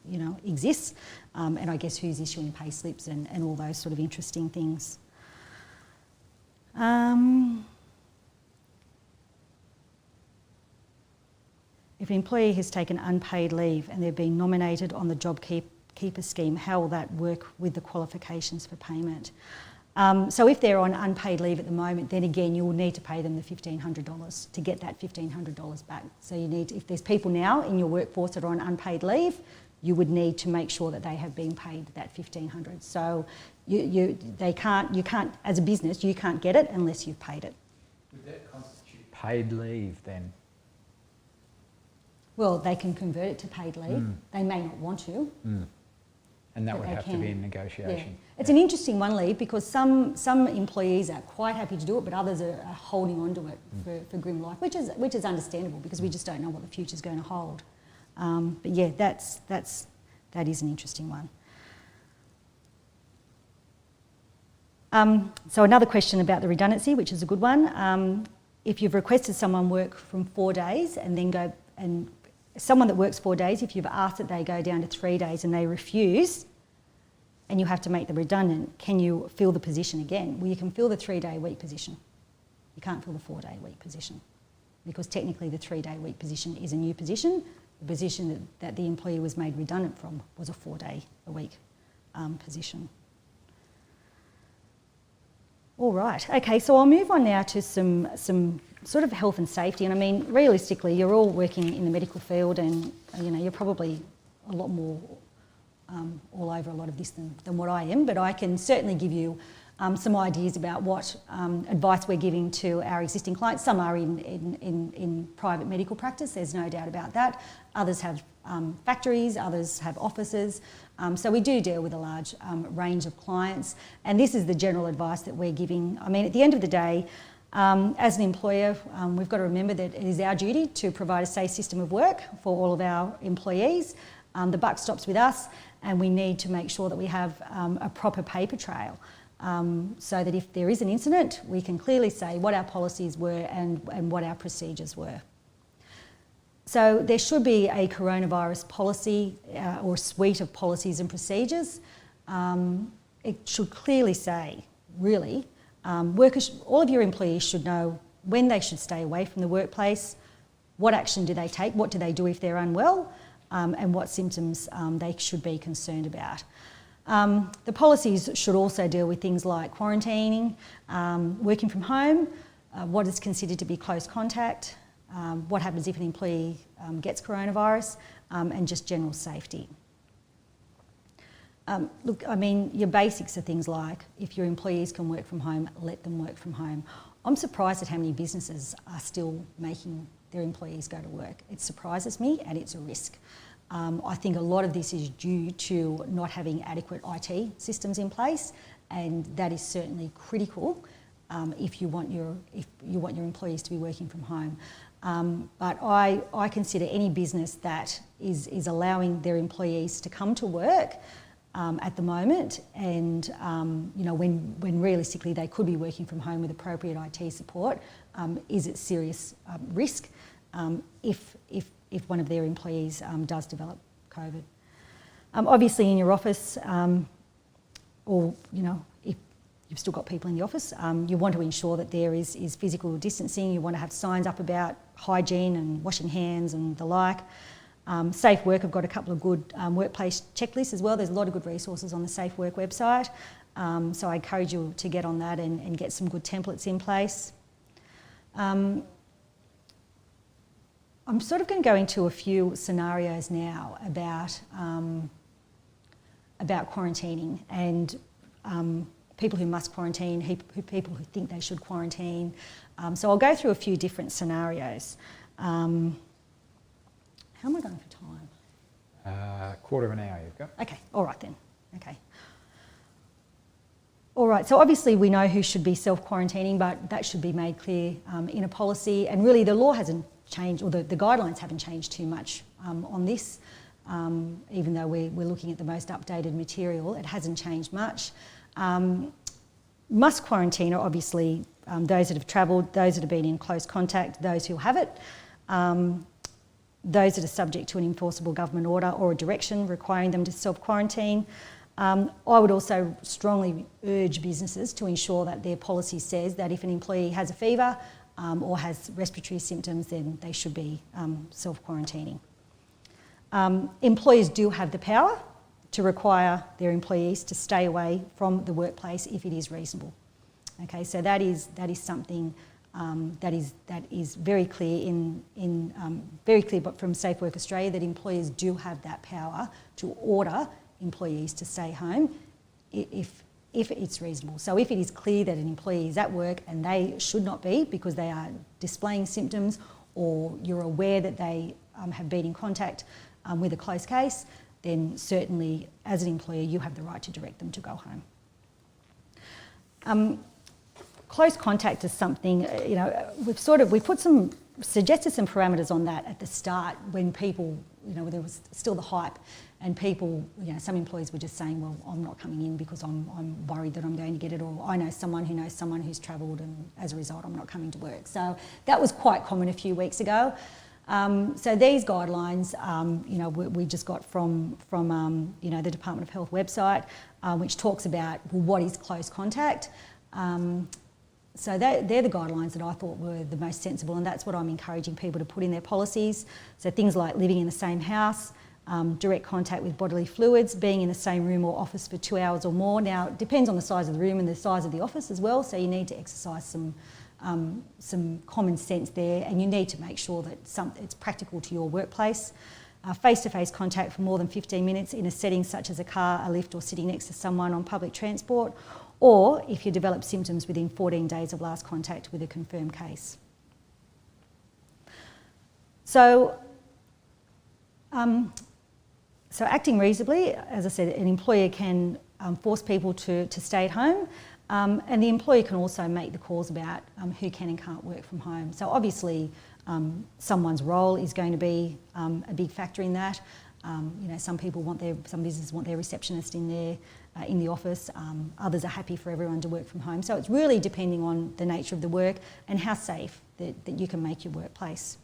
you know, exists, and I guess who's issuing pay slips and all those sort of interesting things. If an employee has taken unpaid leave and they've been nominated on the JobKeeper scheme, how will that work with the qualifications for payment? So if they're on unpaid leave at the moment, then again, you will need to pay them the $1,500 to get that $1,500 back. So you need, if there's people now in your workforce that are on unpaid leave, you would need to make sure that they have been paid that $1,500. So you can't, as a business, you can't get it unless you've paid it. Would that constitute paid leave then? Well, they can convert it to paid leave. They may not want to. And that But would they have to can. be in negotiation. Yeah. It's an interesting one, Lee, because some employees are quite happy to do it, but others are holding on to it for grim life, which is understandable because we just don't know what the future's going to hold. But yeah, that is an interesting one. So another question about the redundancy, which is a good one. If you've requested someone work from 4 days and then go and someone that works 4 days, if you've asked that they go down to 3 days and they refuse, and you have to make them redundant, can you fill the position again? Well, you can fill the 3-day week position. You can't fill the 4-day week position because technically the 3-day week position is a new position. The position that the employee was made redundant from was a 4-day a week position. All right, okay, so I'll move on now to some sort of health and safety. And I mean, realistically, you're all working in the medical field and, you know, you're probably a lot more all over a lot of this than what I am, but I can certainly give you some ideas about what advice we're giving to our existing clients. Some are in private medical practice, there's no doubt about that. Others have factories, others have offices. So we do deal with a large range of clients, and this is the general advice that we're giving. I mean, at the end of the day, as an employer, we've got to remember that it is our duty to provide a safe system of work for all of our employees. The buck stops with us, and we need to make sure that we have a proper paper trail so that if there is an incident, we can clearly say what our policies were and what our procedures were. So there should be a coronavirus policy or suite of policies and procedures. It should clearly say, really, workers, all of your employees should know when they should stay away from the workplace, what action do they take, what do they do if they're unwell, and what symptoms they should be concerned about. The policies should also deal with things like quarantining, working from home, what is considered to be close contact, what happens if an employee gets coronavirus, and just general safety. Look, I mean, your basics are things like if your employees can work from home, let them work from home. I'm surprised at how many businesses are still making their employees go to work. It surprises me, and it's a risk. I think a lot of this is due to not having adequate IT systems in place, and that is certainly critical if you want your employees to be working from home. But I consider any business that is allowing their employees to come to work at the moment, and you know, when realistically they could be working from home with appropriate IT support, is at serious risk if one of their employees does develop COVID. Obviously, in your office, or you know, if you've still got people in the office, you want to ensure that there is physical distancing. You want to have signs up about hygiene and washing hands and the like. Safe Work have got a couple of good workplace checklists as well. There's a lot of good resources on the Safe Work website. So I encourage you to get on that and get some good templates in place. I'm sort of going to go into a few scenarios now about quarantining and people who must quarantine, people who think they should quarantine. So I'll go through a few different scenarios. How am I going for time? Quarter of an hour you've got. Okay, all right then. Okay. All right, so obviously we know who should be self-quarantining, but that should be made clear in a policy. And really the law hasn't changed, or the guidelines haven't changed too much on this. Even though we're looking at the most updated material, it hasn't changed much. Must quarantine are obviously those that have travelled, those that have been in close contact, those who have it, those that are subject to an enforceable government order or a direction requiring them to self-quarantine. I would also strongly urge businesses to ensure that their policy says that if an employee has a fever or has respiratory symptoms, then they should be self-quarantining. Employers do have the power to require their employees to stay away from the workplace if it is reasonable. Okay, so that is something that is very clear but from Safe Work Australia, that employers do have that power to order employees to stay home if it's reasonable. So if it is clear that an employee is at work and they should not be because they are displaying symptoms, or you're aware that they have been in contact with a close case, then certainly as an employer you have the right to direct them to go home. Close contact is something, we've suggested some parameters on that at the start when people, there was still the hype, and people, some employees were just saying, well, I'm not coming in because I'm worried that I'm going to get it, or I know someone who's travelled and as a result I'm not coming to work. So that was quite common a few weeks ago. So these guidelines, we just got from the Department of Health website, which talks about, well, what is close contact. So they're the guidelines that I thought were the most sensible, and that's what I'm encouraging people to put in their policies. So things like living in the same house, direct contact with bodily fluids, being in the same room or office for 2 hours or more. Now, it depends on the size of the room and the size of the office as well, so you need to exercise some common sense there, and you need to make sure that it's practical to your workplace. Face-to-face contact for more than 15 minutes in a setting such as a car, a lift, or sitting next to someone on public transport, or if you develop symptoms within 14 days of last contact with a confirmed case. So acting reasonably, as I said, an employer can force people to stay at home, and the employer can also make the calls about who can and can't work from home. So obviously someone's role is going to be a big factor in that. Some businesses want their receptionist in the office. Others are happy for everyone to work from home. So it's really depending on the nature of the work and how safe that you can make your workplace.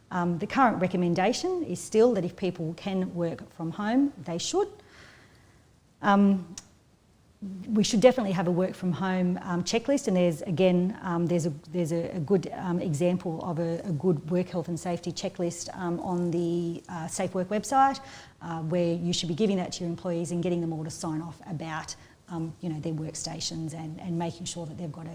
The current recommendation is still that if people can work from home, they should. We should definitely have a work from home checklist, and there's a good example of a good work health and safety checklist on the Safe Work website, where you should be giving that to your employees and getting them all to sign off about their workstations and making sure that they've got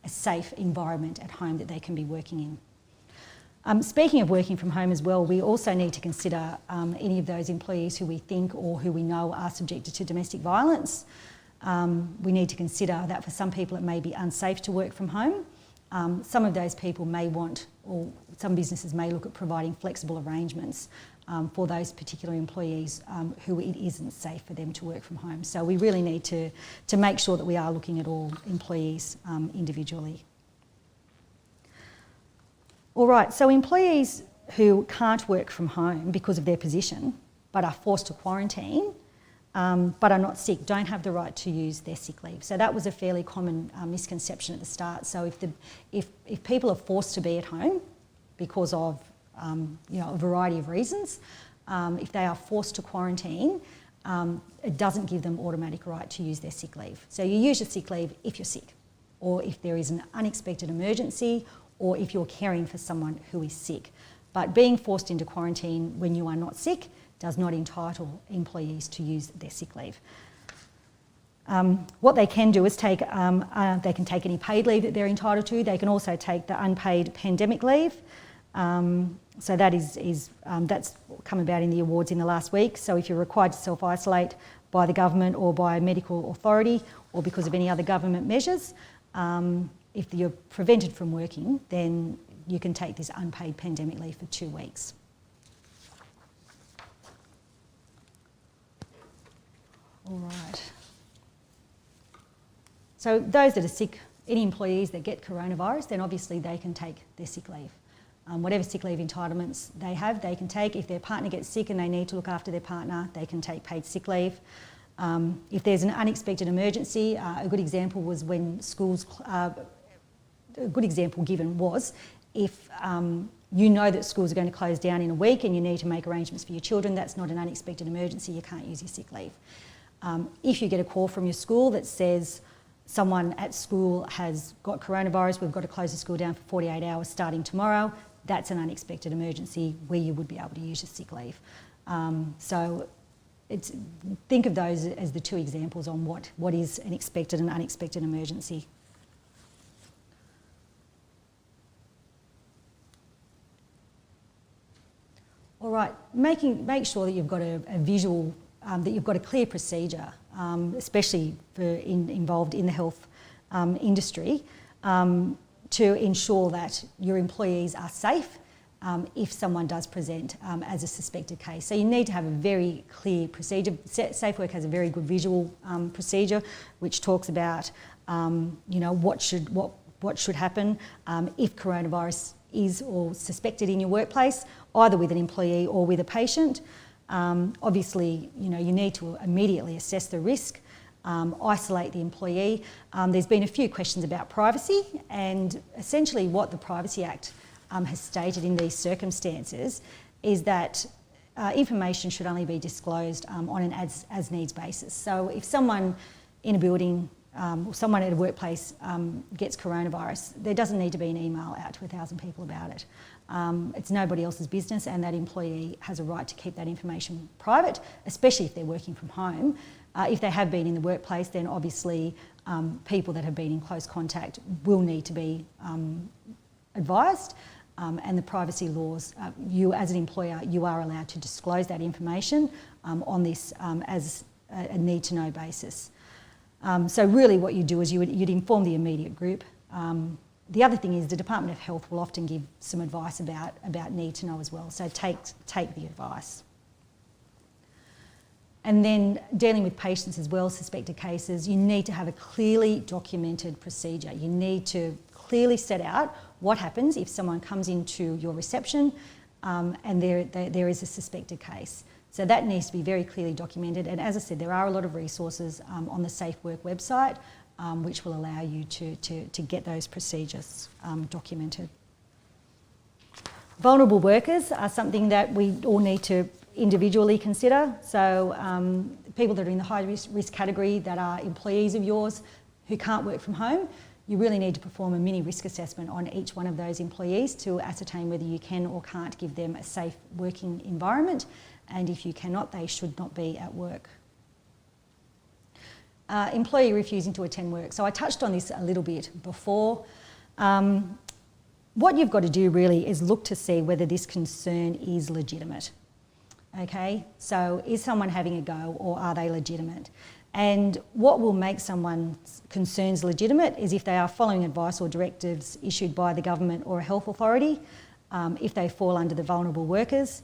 a safe environment at home that they can be working in. Speaking of working from home as well, we also need to consider any of those employees who we think or who we know are subjected to domestic violence. We need to consider that for some people it may be unsafe to work from home. Some of those people may want, or some businesses may look at providing flexible arrangements for those particular employees who it isn't safe for them to work from home. So we really need to make sure that we are looking at all employees individually. All right, so employees who can't work from home because of their position but are forced to quarantine but are not sick don't have the right to use their sick leave. So that was a fairly common misconception at the start. So if people are forced to be at home because of a variety of reasons, if they are forced to quarantine, it doesn't give them automatic right to use their sick leave. So you use your sick leave if you're sick, or if there is an unexpected emergency, or if you're caring for someone who is sick. But being forced into quarantine when you are not sick does not entitle employees to use their sick leave. What they can do is they can take any paid leave that they're entitled to. They can also take the unpaid pandemic leave. So that's come about in the awards in the last week. So if you're required to self-isolate by the government or by a medical authority, or because of any other government measures, if you're prevented from working, then you can take this unpaid pandemic leave for 2 weeks. All right. So those that are sick, any employees that get coronavirus, then obviously they can take their sick leave. Whatever sick leave entitlements they have, they can take. If their partner gets sick and they need to look after their partner, they can take paid sick leave. If there's an unexpected emergency, a good example was when schools, a good example given was if you know that schools are going to close down in a week and you need to make arrangements for your children, that's not an unexpected emergency, you can't use your sick leave. If you get a call from your school that says someone at school has got coronavirus, we've got to close the school down for 48 hours starting tomorrow, that's an unexpected emergency where you would be able to use your sick leave. So think of those as the two examples on what is an expected and unexpected emergency. All right, make sure that you've got a visual, that you've got a clear procedure, especially involved in the health industry, to ensure that your employees are safe if someone does present as a suspected case. So you need to have a very clear procedure. SafeWork has a very good visual procedure which talks about what should happen if coronavirus is or suspected in your workplace, either with an employee or with a patient. Obviously, you need to immediately assess the risk, isolate the employee. There's been a few questions about privacy, and essentially what the Privacy Act has stated in these circumstances is that information should only be disclosed on an as needs basis. So if someone in a building or someone at a workplace gets coronavirus, there doesn't need to be an email out to 1,000 people about it. It's nobody else's business, and that employee has a right to keep that information private, especially if they're working from home. If they have been in the workplace, then obviously people that have been in close contact will need to be advised. And the privacy laws, you as an employer, you are allowed to disclose that information on this as a need-to-know basis. So really what you do is you'd inform the immediate group. The other thing is the Department of Health will often give some advice about need-to-know as well, so take the advice. And then dealing with patients as well, suspected cases, you need to have a clearly documented procedure. You need to clearly set out what happens if someone comes into your reception and there is a suspected case. So that needs to be very clearly documented. And as I said, there are a lot of resources on the SafeWork website which will allow you to get those procedures documented. Vulnerable workers are something that we all need to individually consider. So people that are in the high risk category that are employees of yours who can't work from home, you really need to perform a mini risk assessment on each one of those employees to ascertain whether you can or can't give them a safe working environment, and if you cannot, they should not be at work. Employee refusing to attend work. So I touched on this a little bit before. What you've got to do really is look to see whether this concern is legitimate. Okay, so is someone having a go or are they legitimate? And what will make someone's concerns legitimate is if they are following advice or directives issued by the government or a health authority, if they fall under the vulnerable workers,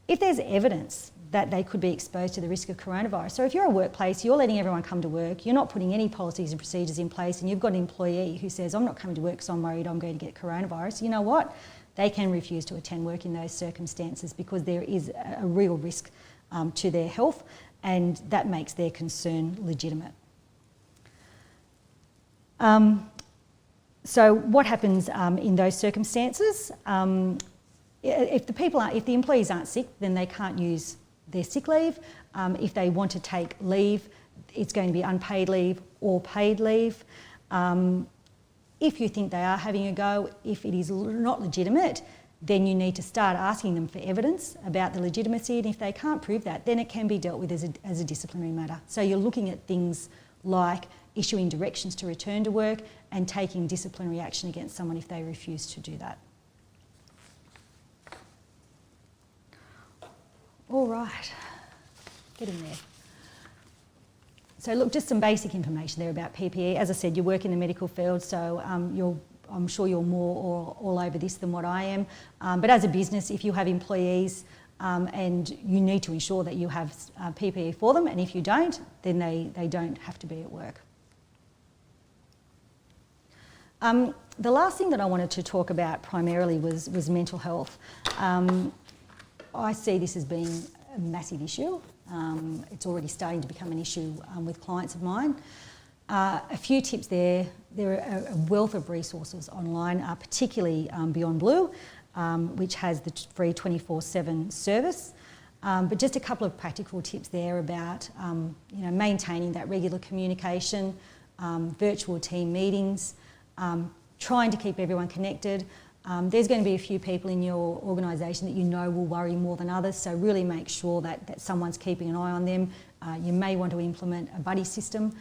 if there's evidence that they could be exposed to the risk of coronavirus. So if you're a workplace, you're letting everyone come to work, you're not putting any policies and procedures in place, and you've got an employee who says, I'm not coming to work because I'm worried I'm going to get coronavirus, you know what? They can refuse to attend work in those circumstances because there is a real risk to their health, and that makes their concern legitimate. So what happens in those circumstances? If the employees aren't sick, then they can't use their sick leave. If they want to take leave, it's going to be unpaid leave or paid leave. If you think they are having a go, if it is not legitimate, then you need to start asking them for evidence about the legitimacy, and if they can't prove that, then it can be dealt with as a disciplinary matter. So you're looking at things like issuing directions to return to work and taking disciplinary action against someone if they refuse to do that. All right, getting there. So look, just some basic information there about PPE. As I said, you work in the medical field, so I'm sure you're more all over this than what I am. But as a business, if you have employees and you need to ensure that you have PPE for them, and if you don't, then they don't have to be at work. The last thing that I wanted to talk about primarily was mental health. I see this as being a massive issue. It's already starting to become an issue with clients of mine. A few tips there. There are a wealth of resources online, particularly Beyond Blue, which has the free 24/7 service. But just a couple of practical tips there about maintaining that regular communication, virtual team meetings, trying to keep everyone connected. There's going to be a few people in your organisation that you know will worry more than others, so really make sure that someone's keeping an eye on them. You may want to implement a buddy system.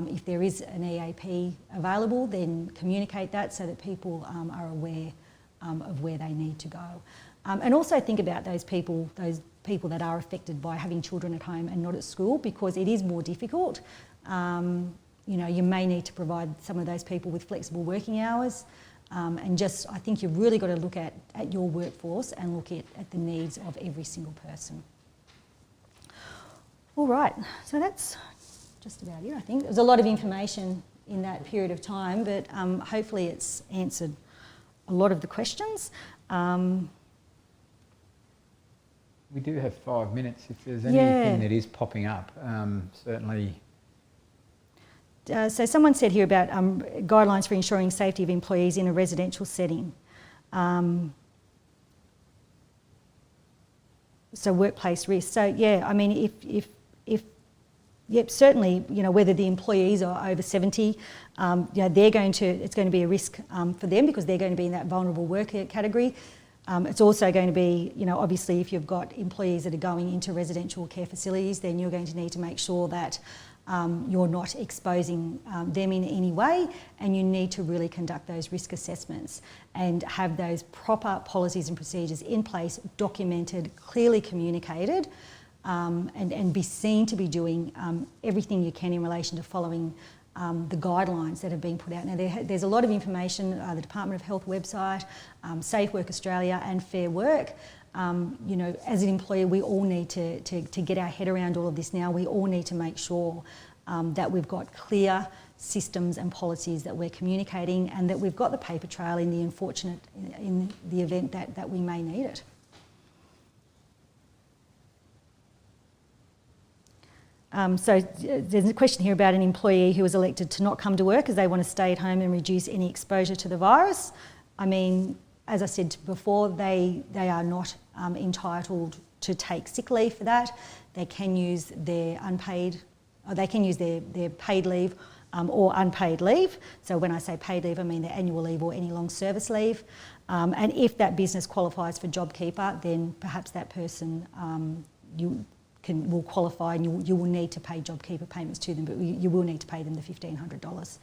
If there is an EAP available, then communicate that so that people are aware of where they need to go. And also think about those people that are affected by having children at home and not at school, because it is more difficult. You know, you may need to provide some of those people with flexible working hours. And just, I think you've really got to look at your workforce and look at the needs of every single person. All right, so that's just about it, I think. There's a lot of information in that period of time, but hopefully it's answered a lot of the questions. We do have 5 minutes. If there's anything that is popping up, certainly. So someone said here about guidelines for ensuring safety of employees in a residential setting. So workplace risk. So yeah, I mean, certainly, you know, whether the employees are over 70, you know, it's going to be a risk for them because they're going to be in that vulnerable worker category. It's also going to be, you know, obviously if you've got employees that are going into residential care facilities, then you're going to need to make sure that you're not exposing them in any way, and you need to really conduct those risk assessments and have those proper policies and procedures in place, documented, clearly communicated, and be seen to be doing everything you can in relation to following the guidelines that have been put out. Now there's a lot of information, the Department of Health website, Safe Work Australia and Fair Work. You know, as an employer, we all need to get our head around all of this now. We all need to make sure that we've got clear systems and policies that we're communicating, and that we've got the paper trail in the event that we may need it. So there's a question here about an employee who was elected to not come to work as they want to stay at home and reduce any exposure to the virus. I mean, as I said before, they are not entitled to take sick leave for that. They can use their unpaid, or they can use their paid leave or unpaid leave. So when I say paid leave, I mean their annual leave or any long service leave. And if that business qualifies for JobKeeper, then perhaps that person will qualify, and you will need to pay JobKeeper payments to them, but you will need to pay them the $1,500.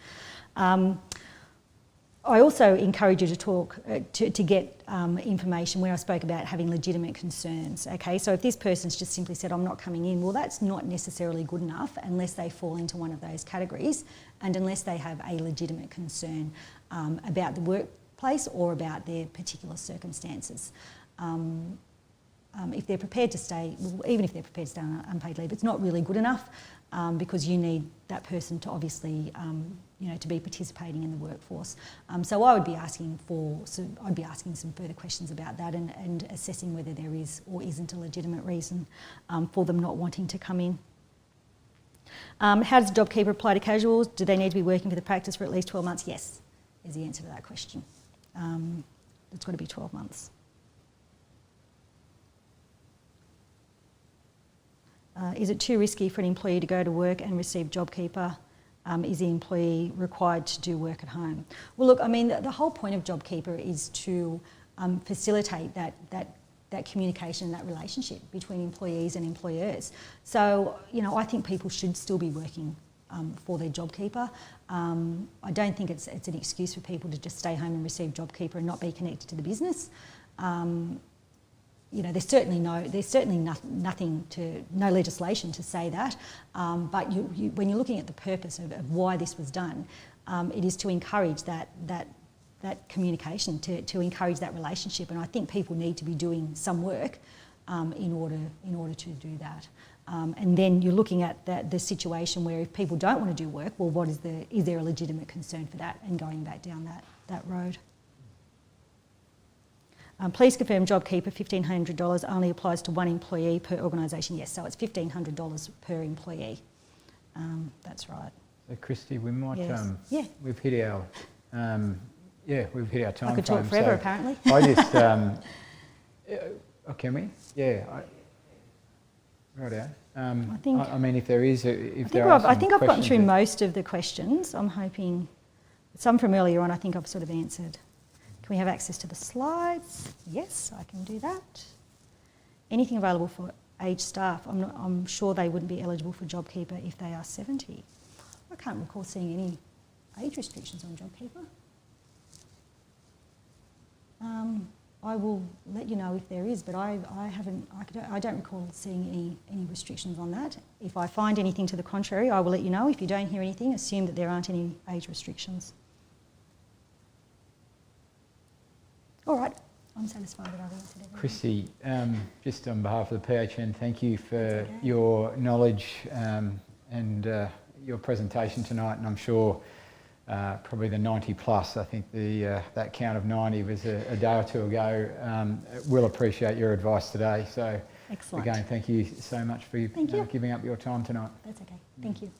I also encourage you to talk, to get information where I spoke about having legitimate concerns, okay? So if this person's just simply said, I'm not coming in, well, that's not necessarily good enough unless they fall into one of those categories and unless they have a legitimate concern about the workplace or about their particular circumstances. If they're prepared to stay, well, even if they're prepared to stay on unpaid leave, it's not really good enough because you need that person to obviously, you know, to be participating in the workforce. So I would be asking some further questions about that and assessing whether there is or isn't a legitimate reason for them not wanting to come in. How does JobKeeper apply to casuals? Do they need to be working for the practice for at least 12 months? Yes, is the answer to that question. It's got to be 12 months. Is it too risky for an employee to go to work and receive JobKeeper? Is the employee required to do work at home? Well, look, I mean, the whole point of JobKeeper is to facilitate that communication, that relationship between employees and employers. So, you know, I think people should still be working for their JobKeeper. I don't think it's an excuse for people to just stay home and receive JobKeeper and not be connected to the business. You know, there's certainly no legislation to say that, but when you're looking at the purpose of why this was done, it is to encourage that communication, to encourage that relationship, and I think people need to be doing some work in order to do that. And then you're looking at the situation where if people don't want to do work, well, is there a legitimate concern for that, and going back down that road. Please confirm JobKeeper $1,500 only applies to one employee per organisation. Yes, so it's $1,500 per employee. That's right. So Christy, we might, yeah. we've hit our time. I could talk forever, apparently. I just, can we? Yeah. Righto. I mean, if there is, I think I've gotten through most of the questions. I'm hoping some from earlier on. I think I've sort of answered Can we have access to the slides? Yes, I can do that. Anything available for aged staff? I'm sure they wouldn't be eligible for JobKeeper if they are 70. I can't recall seeing any age restrictions on JobKeeper. I will let you know if there is, but I don't recall seeing any restrictions on that. If I find anything to the contrary, I will let you know. If you don't hear anything, assume that there aren't any age restrictions. All right, I'm satisfied that I've answered everything. Chrissy, just on behalf of the PHN, thank you for your knowledge and your presentation tonight, and I'm sure probably the 90 plus, I think that count of 90 was a day or two ago. We'll appreciate your advice today. So excellent. Again, thank you so much for giving up your time tonight. That's okay. Thank you.